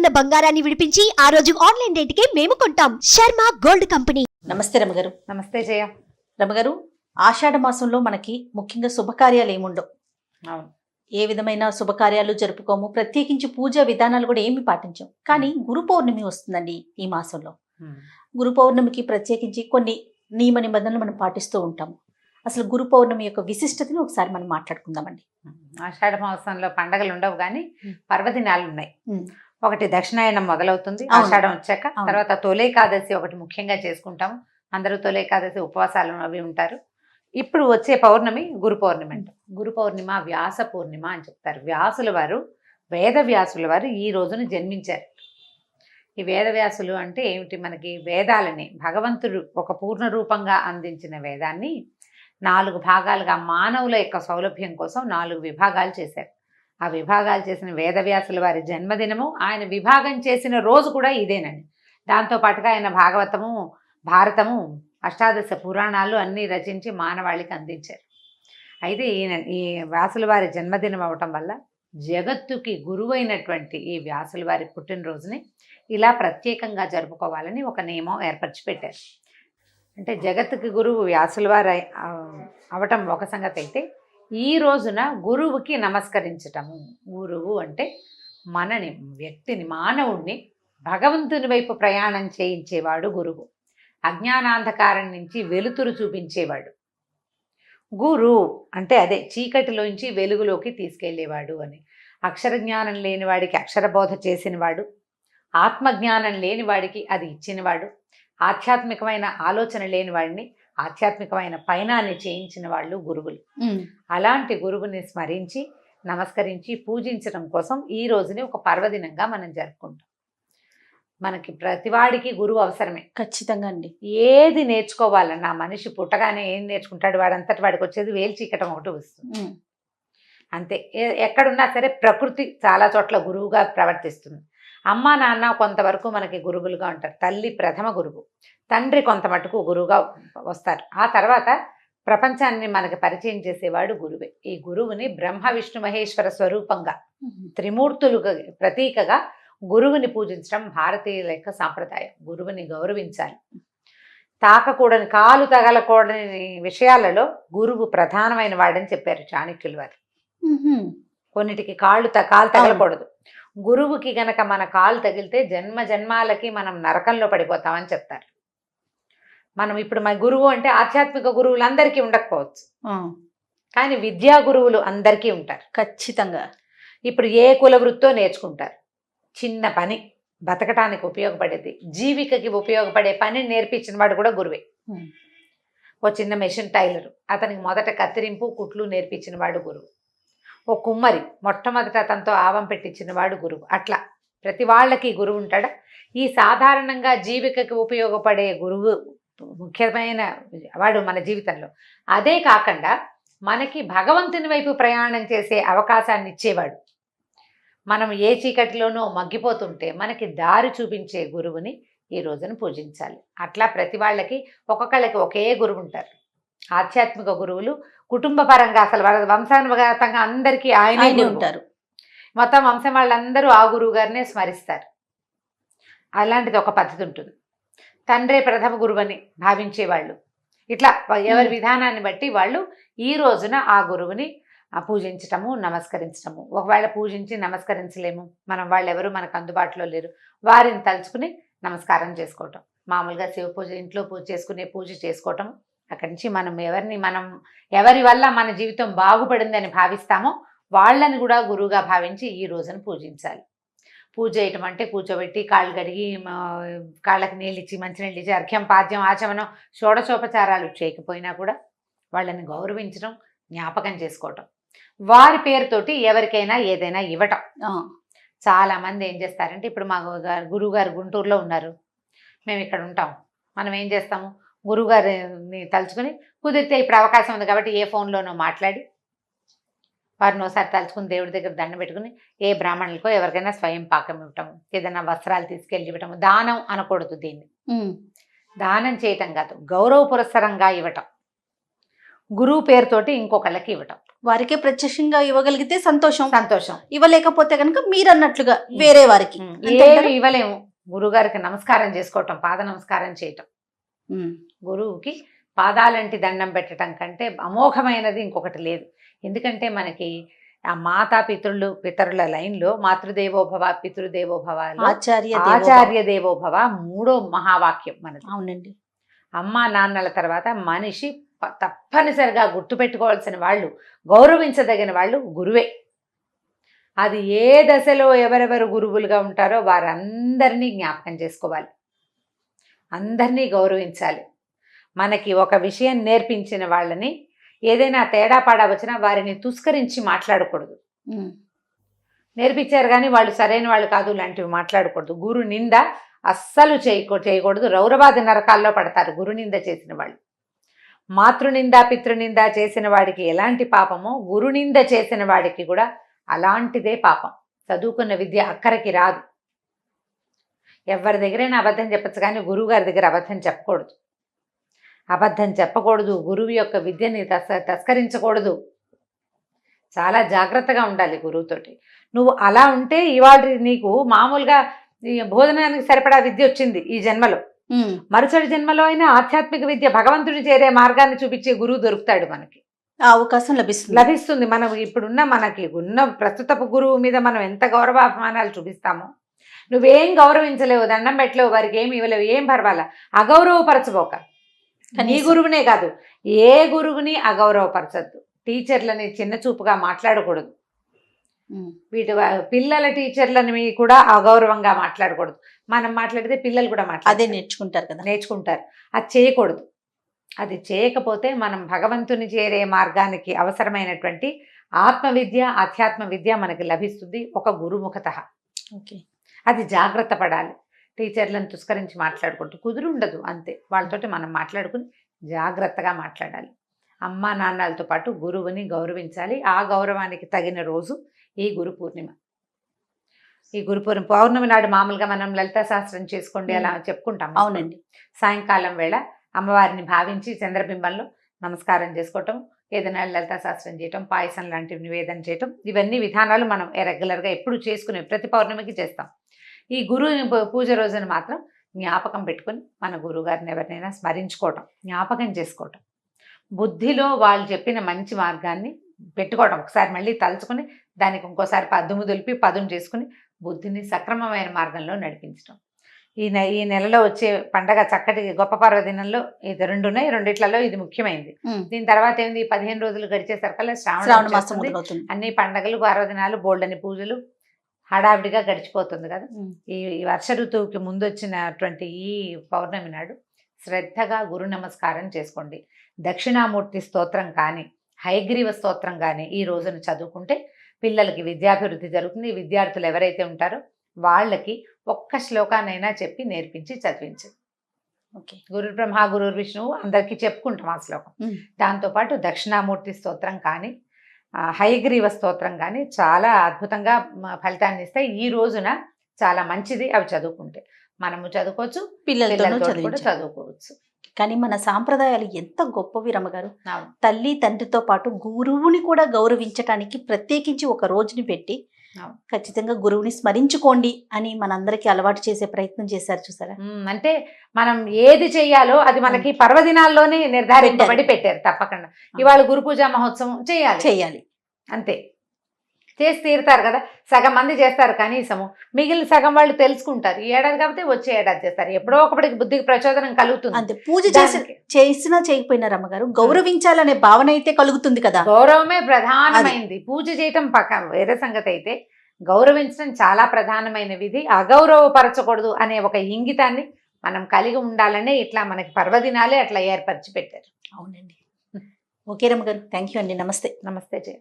ఉన్న బంగారాన్ని విడిపించి ఆ రోజు ఆన్లైన్ రేటుకే మేము కొంటాం. Sharma gold company. నమస్తే రమగారు. నమస్తే జయ. రమగారు, ఆషాఢ మాసంలో మనకి ముఖ్యంగా శుభకార్యాలు ఏముండవు. అవును, ఏ విధమైన శుభకార్యాలు జరుపుకోము, ప్రత్యేకించి పూజా విధానాలు కూడా ఏమి పాటించాం. కానీ గురు పౌర్ణమి వస్తుందండి ఈ మాసంలో. గురు పౌర్ణమికి ప్రత్యేకించి కొన్ని నియమ నిబంధనలు మనం పాటిస్తూ ఉంటాము. అసలు గురు పౌర్ణమి యొక్క విశిష్టతని ఒకసారి మనం మాట్లాడుకుందామండి. ఆషాఢ మాసంలో పండగలు ఉండవు కానీ పర్వదినాలు ఉన్నాయి. ఒకటి దక్షిణాయనం మొదలవుతుంది ఆషాఢం వచ్చాక. తర్వాత తొలేకాదశి ఒకటి ముఖ్యంగా చేసుకుంటాము. అందరూ తొలేకాదశి ఉపవాసాలు అవి ఉంటారు. ఇప్పుడు వచ్చే పౌర్ణమి గురు పౌర్ణమి అంట. గురు పౌర్ణిమ వ్యాస పూర్ణిమ అని చెప్తారు. వ్యాసుల వారు, వేద వ్యాసుల వారు ఈ రోజున జన్మించారు. ఈ వేదవ్యాసులు అంటే ఏమిటి? మనకి వేదాలని భగవంతుడు ఒక పూర్ణ రూపంగా అందించిన వేదాన్ని 4 భాగాలుగా మానవుల యొక్క సౌలభ్యం కోసం 4 విభాగాలు చేశారు. ఆ విభాగాలు చేసిన వేదవ్యాసుల వారి జన్మదినము, ఆయన విభాగం చేసిన రోజు కూడా ఇదేనండి. దాంతోపాటుగా ఆయన భాగవతము, భారతము, అష్టాదశ పురాణాలు అన్నీ రచించి మానవాళికి అందించారు. అయితే ఈ వ్యాసుల వారి జన్మదినం అవటం వల్ల జగత్తుకి గురువైనటువంటి ఈ వ్యాసుల వారి పుట్టినరోజుని ఇలా ప్రత్యేకంగా జరుపుకోవాలని ఒక నియమం ఏర్పరిచి పెట్టారు. అంటే జగత్తుకి గురువు వ్యాసుల వారు అవటం ఒక సంగతి అయితే, ఈ రోజున గురువుకి నమస్కరించటము. గురువు అంటే మనని, వ్యక్తిని, మానవుణ్ణి భగవంతుని వైపు ప్రయాణం చేయించేవాడు గురువు. అజ్ఞానాంధకారం నుంచి వెలుతురు చూపించేవాడు. గురు అంటే అదే చీకటిలోంచి వెలుగులోకి తీసుకెళ్లేవాడు అని. అక్షర జ్ఞానం లేనివాడికి అక్షరబోధ చేసినవాడు, ఆత్మజ్ఞానం లేనివాడికి అది ఇచ్చినవాడు, ఆధ్యాత్మికమైన ఆలోచన లేని వాడిని ఆధ్యాత్మికమైన పయనాన్ని చేయించిన వాళ్ళు గురువులు. అలాంటి గురువుని స్మరించి, నమస్కరించి, పూజించడం కోసం ఈ రోజుని ఒక పర్వదినంగా మనం జరుపుకుంటాం. మనకి ప్రతివాడికి గురువు అవసరమే, ఖచ్చితంగా అండి. ఏది నేర్చుకోవాలన్నా మనిషి పుట్టగానే ఏం నేర్చుకుంటాడు? వాడంతటి వాడికి వచ్చేది వేల్చీకటం ఒకటి వస్తుంది అంతే. ఎక్కడున్నా సరే ప్రకృతి చాలా చోట్ల గురువుగా ప్రవర్తిస్తుంది. అమ్మ నాన్న కొంతవరకు మనకి గురువులుగా ఉంటారు. తల్లి ప్రథమ గురువు, తండ్రి కొంత మటుకు గురువుగా వస్తారు. ఆ తర్వాత ప్రపంచాన్ని మనకి పరిచయం చేసేవాడు గురువే. ఈ గురువుని బ్రహ్మ విష్ణు మహేశ్వర స్వరూపంగా, త్రిమూర్తులు ప్రతీకగా గురువుని పూజించడం భారతీయుల యొక్క సాంప్రదాయం. గురువుని గౌరవించాలి. తాకకూడని, కాలు తగలకూడని విషయాలలో గురువు ప్రధానమైన వాడని చెప్పారు చాణక్యుల వారు. కొన్నిటికి కాలు తగలకూడదు. గురువుకి గనక మన కాలు తగిలితే జన్మ జన్మాలకి మనం నరకంలో పడిపోతామని చెప్తారు. మనం ఇప్పుడు మన గురువు అంటే ఆధ్యాత్మిక గురువులు అందరికీ ఉండకపోవచ్చు, కానీ విద్యా గురువులు అందరికీ ఉంటారు ఖచ్చితంగా. ఇప్పుడు ఏ కుల వృత్తో నేర్చుకుంటారు. చిన్న పని, బతకటానికి ఉపయోగపడేది, జీవికకి ఉపయోగపడే పని నేర్పించిన వాడు కూడా గురువే. ఓ చిన్న మెషిన్ టైలరు, అతనికి మొదట కత్తిరింపు, కుట్లు నేర్పించిన వాడు గురువు. ఓ కుమ్మరి, మొట్టమొదట తనతో ఆవం పెట్టించిన వాడు గురువు. అట్లా ప్రతి వాళ్ళకి గురువు ఉంటాడా? ఈ సాధారణంగా జీవికకి ఉపయోగపడే గురువు ముఖ్యమైన వాడు మన జీవితంలో. అదే కాకుండా మనకి భగవంతుని వైపు ప్రయాణం చేసే అవకాశాన్ని ఇచ్చేవాడు. మనం ఏ చీకటిలోనో మగ్గిపోతుంటే మనకి దారి చూపించే గురువుని ఈ రోజున పూజించాలి. అట్లా ప్రతి వాళ్ళకి ఒక్కొక్కళ్ళకి ఒకే గురువు ఉంటారు. ఆధ్యాత్మిక గురువులు కుటుంబ పరంగా, అసలు వాళ్ళ వంశానుగతంగా అందరికీ ఆయనే ఉంటారు. మొత్తం వంశం వాళ్ళందరూ ఆ గురువు గారినే స్మరిస్తారు. అలాంటిది ఒక పద్ధతి ఉంటుంది. తండ్రే ప్రథమ గురువని భావించేవాళ్ళు. ఇట్లా ఎవరి విధానాన్ని బట్టి వాళ్ళు ఈ రోజున ఆ గురువుని పూజించటము, నమస్కరించటము. ఒకవేళ పూజించి నమస్కరించలేము, మనం వాళ్ళెవరు మనకు అందుబాటులో లేరు, వారిని తలుచుకుని నమస్కారం చేసుకోవటం. మామూలుగా శివ పూజ, ఇంట్లో పూజ చేసుకునే పూజ చేసుకోవటం. అక్కడి నుంచి మనం ఎవరి వల్ల మన జీవితం బాగుపడిందని భావిస్తామో వాళ్ళని కూడా గురువుగా భావించి ఈ రోజున పూజించాలి. పూజ చేయటం అంటే కూర్చోబెట్టి కాళ్ళు కడిగి, కాళ్ళకి నీళ్ళు ఇచ్చి, మంచినీళ్ళు ఇచ్చి, అర్ఘ్యం, పాద్యం, ఆచమనం, షోడశోపచారాలు చేయకపోయినా కూడా వాళ్ళని గౌరవించడం, జ్ఞాపకం చేసుకోవటం, వారి పేరుతోటి ఎవరికైనా ఏదైనా ఇవ్వటం. చాలామంది ఏం చేస్తారంటే, ఇప్పుడు మా గురువుగారు గుంటూరులో ఉన్నారు, మేము ఇక్కడ ఉంటాం, మనం ఏం చేస్తాము, గురువుగారిని తలుచుకుని కుదిరితే ఇప్పుడు అవకాశం ఉంది కాబట్టి ఏ ఫోన్లోనో మాట్లాడి వారిని ఒకసారి తలుచుకుని దేవుడి దగ్గర దండం పెట్టుకుని ఏ బ్రాహ్మణులకో ఎవరికైనా స్వయం పాకం ఇవ్వటము, ఏదైనా వస్త్రాలు తీసుకెళ్ళి ఇవ్వటము. దానం అనకూడదు దీన్ని, దానం చేయటం కాదు, గౌరవ పురస్సరంగా ఇవ్వటం, గురువు పేరుతోటి ఇంకొకళ్ళకి ఇవ్వటం. వారికే ప్రత్యక్షంగా ఇవ్వగలిగితే సంతోషం, సంతోషం. ఇవ్వలేకపోతే కనుక మీరు అన్నట్లుగా వేరే వారికి ఏమి ఇవ్వలేము. గురుగారికి నమస్కారం చేసుకోవటం, పాద నమస్కారం చేయటం. గురువుకి పాదాలంటి దండం పెట్టడం కంటే అమోఘమైనది ఇంకొకటి లేదు. ఎందుకంటే మనకి ఆ మాతా పితరుల లైన్లో మాతృదేవోభవ పితృదేవోభవ, ఆచార్య దేవోభవ 3వ మహావాక్యం మనది. అవునండి. అమ్మా నాన్నల తర్వాత మనిషి తప్పనిసరిగా గుర్తుపెట్టుకోవాల్సిన వాళ్ళు, గౌరవించదగిన వాళ్ళు గురువే. అది ఏ దశలో ఎవరెవరు గురువులుగా ఉంటారో వారందరినీ జ్ఞాపకం చేసుకోవాలి, అందరినీ గౌరవించాలి. మనకి ఒక విషయం నేర్పించిన వాళ్ళని ఏదైనా తేడా పాడా వచ్చినా వారిని తుస్కరించి మాట్లాడకూడదు. నేర్పించారు కానీ వాళ్ళు సరైన వాళ్ళు కాదు లాంటివి మాట్లాడకూడదు. గురు నింద అస్సలు చేయకూడదు. రౌరవాది నరకాల్లో పడతారు గురు నింద చేసిన వాళ్ళు. మాతృనింద పితృనింద చేసిన వాడికి ఎలాంటి పాపమో గురునింద చేసిన వాడికి కూడా అలాంటిదే పాపం. చదువుకున్న విద్య అక్కడికి రాదు. ఎవరి దగ్గరైనా అబద్ధం చెప్పచ్చు కానీ గురువు గారి దగ్గర అబద్ధం చెప్పకూడదు. అబద్ధం చెప్పకూడదు. గురువు యొక్క విద్యని తస్కరించకూడదు. చాలా జాగ్రత్తగా ఉండాలి గురువుతోటి. నువ్వు అలా ఉంటే ఇవాళ నీకు మామూలుగా భోజనానికి సరిపడా విద్య వచ్చింది ఈ జన్మలో. మరుసటి జన్మలో అయినా ఆధ్యాత్మిక విద్య, భగవంతుని చేరే మార్గాన్ని చూపించే గురువు దొరుకుతాడు మనకి. ఆ అవకాశం లభిస్తుంది. మనం మనకి ఉన్న ప్రస్తుతపు గురువు మీద మనం ఎంత గౌరవాభిమానాలు చూపిస్తామో, నువ్వేం గౌరవించలేవు, దండం పెట్టలేవు, వారికి ఏమి ఇవ్వలేవు, ఏం పర్వాలా, అగౌరవపరచబోక. నీ గురువునే కాదు ఏ గురువుని అగౌరవపరచద్దు. టీచర్లని చిన్న చూపుగా మాట్లాడకూడదు. పిల్లల టీచర్లని కూడా అగౌరవంగా మాట్లాడకూడదు. మనం మాట్లాడితే పిల్లలు కూడా అదే నేర్చుకుంటారు. అది చేయకూడదు. అది చేయకపోతే మనం భగవంతుని చేరే మార్గానికి అవసరమైనటువంటి ఆత్మవిద్య, ఆధ్యాత్మ విద్య మనకి లభిస్తుంది ఒక గురుముఖతః. అది జాగ్రత్త పడాలి. టీచర్లను తుస్కరించి మాట్లాడకూడదు, కుదురుండదు అంతే. వాళ్ళతోటి మనం మాట్లాడుకుని జాగ్రత్తగా మాట్లాడాలి. అమ్మా నాన్నలతో పాటు గురువుని గౌరవించాలి. ఆ గౌరవానికి తగిన రోజు ఈ గురు పూర్ణిమ. ఈ గురు పౌర్ణమి నాడు మామూలుగా మనం లలితా సహస్రం చేసుకోండి అలా చెప్పుకుంటాం. అవునండి. సాయంకాలం వేళ అమ్మవారిని భావించి చంద్రబింబంలో నమస్కారం చేసుకోవటం, ఏదైనా లలితా సహస్రం చేయటం, పాయసం లాంటివి నివేదన చేయటం, ఇవన్నీ విధానాలు మనం రెగ్యులర్గా ఎప్పుడు చేసుకునే ప్రతి పౌర్ణమికి చేస్తాం. ఈ గురువు పూజ రోజున మాత్రం జ్ఞాపకం పెట్టుకుని మన గురువుగారిని ఎవరినైనా స్మరించుకోవటం, జ్ఞాపకం చేసుకోవటం, బుద్ధిలో వాళ్ళు చెప్పిన మంచి మార్గాన్ని పెట్టుకోవడం, ఒకసారి మళ్ళీ తలుచుకుని దానికి ఇంకోసారి పద్దుము దులిపి పదును చేసుకుని బుద్ధిని సక్రమమైన మార్గంలో నడిపించడం. ఈ నెలలో వచ్చే పండగ చక్కటి గొప్ప పర్వదినంలో ఇది 2 ఉన్నాయి. రెండిట్లలో ఇది ముఖ్యమైనది. దీని తర్వాత ఏంది, 15 రోజులు గడిచేసరికల్లా శ్రావణ మాసం అన్ని పండగలు, పర్వదినాలు, బోల్డని పూజలు హడావిడిగా గడిచిపోతుంది కదా. ఈ వర్ష ఋతువుకి ముందు వచ్చినటువంటి ఈ పౌర్ణమి నాడు శ్రద్ధగా గురు నమస్కారం చేసుకోండి. దక్షిణామూర్తి స్తోత్రం కానీ హయగ్రీవ స్తోత్రం కానీ ఈ రోజున చదువుకుంటే పిల్లలకి విద్యాభివృద్ధి జరుగుతుంది. విద్యార్థులు ఎవరైతే ఉంటారో వాళ్ళకి ఒక్క శ్లోకానైనా చెప్పి నేర్పించి చదివించండి. గురు బ్రహ్మ గురు విష్ణువు అందరికీ చెప్పుకుంటాం ఆ శ్లోకం. దాంతోపాటు దక్షిణామూర్తి స్తోత్రం కానీ హయగ్రీవ స్తోత్రం కానీ చాలా అద్భుతంగా ఫలితాన్ని ఇస్తాయి. ఈ రోజున చాలా మంచిది అవి చదువుకుంటే. మనము చదువుకోవచ్చు, పిల్లలతో కూడా చదువుకోవచ్చు. కానీ మన సాంప్రదాయాలు ఎంత గొప్పవి రమ్మగారు. తల్లి తండ్రితో పాటు గురువుని కూడా గౌరవించటానికి ప్రత్యేకించి ఒక రోజుని పెట్టి ఖచ్చితంగా గురువుని స్మరించుకోండి అని మనందరికీ అలవాటు చేసే ప్రయత్నం చేశారు చూసారా. అంటే మనం ఏది చెయ్యాలో అది మనకి పర్వదినాల్లోనే నిర్ధారింపబడి పెట్టారు. తప్పకుండా ఇవాళ గురు పూజా మహోత్సవం చేయాలి అంతే. చేసి తీరుతారు కదా. సగం మంది చేస్తారు కనీసము, మిగిలిన సగం వాళ్ళు తెలుసుకుంటారు. ఈ ఏడాది కాబట్టి వచ్చే ఏడాది చేస్తారు. ఎప్పుడో ఒకటికి బుద్ధికి ప్రచోదనం కలుగుతుంది. అంతే. పూజ చేసినా చేయకపోయినా రమ్మగారు గౌరవించాలనే భావన అయితే కలుగుతుంది కదా. గౌరవమే ప్రధానమైంది. పూజ చేయటం పక్కన వేరే సంగతి అయితే గౌరవించడం చాలా ప్రధానమైన విధి. అగౌరవపరచకూడదు అనే ఒక ఇంగితాన్ని మనం కలిగి ఉండాలనే ఇట్లా మనకి పర్వదినాలే అట్లా ఏర్పరిచి పెట్టారు. అవునండి. ఓకే రమ్మగారు, థ్యాంక్ యూ అండి. నమస్తే. నమస్తే జయ.